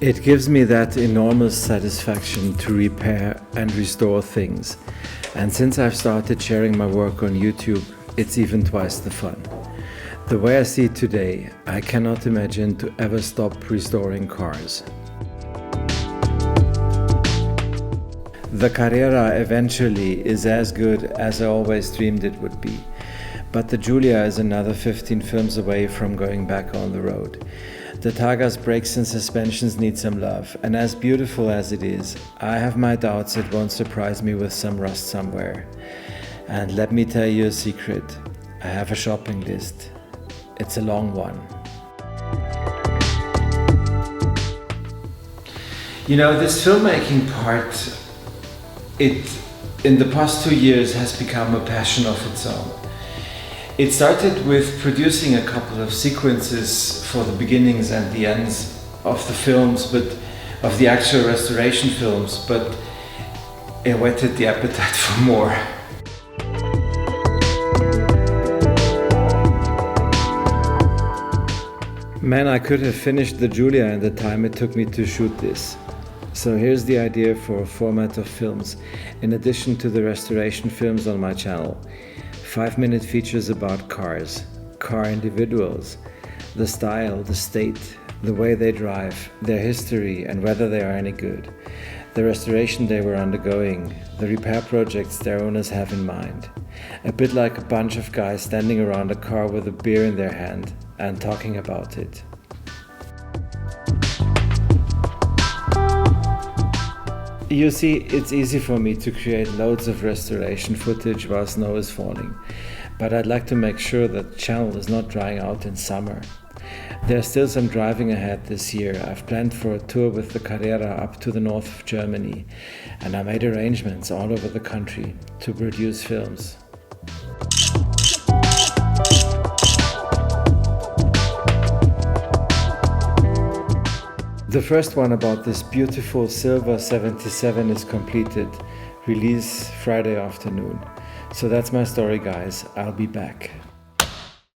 It gives me that enormous satisfaction to repair and restore things. And since I've started sharing my work on YouTube, it's even twice the fun. The way I see it today, I cannot imagine to ever stop restoring cars. The Carrera eventually is as good as I always dreamed it would be. But the Giulia is another 15 films away from going back on the road. The Targa's brakes and suspensions need some love, and as beautiful as it is, I have my doubts it won't surprise me with some rust somewhere. And let me tell you a secret, I have a shopping list. It's a long one. You know, this filmmaking part, in the past 2 years has become a passion of its own. It started with producing a couple of sequences for the beginnings and the ends of the films, but of the actual restoration films, but it whetted the appetite for more. Man, I could have finished the Giulia in the time it took me to shoot this. So here's the idea for a format of films, in addition to the restoration films on my channel. 5-minute features about cars, car individuals, the style, the state, the way they drive, their history and whether they are any good, the restoration they were undergoing, the repair projects their owners have in mind. A bit like a bunch of guys standing around a car with a beer in their hand and talking about it. You see, it's easy for me to create loads of restoration footage while snow is falling, but I'd like to make sure that the channel is not drying out in summer. There's still some driving ahead this year. I've planned for a tour with the Carrera up to the north of Germany, and I made arrangements all over the country to produce films. The first one about this beautiful silver 77 is completed, release Friday afternoon. So that's my story, guys. I'll be back.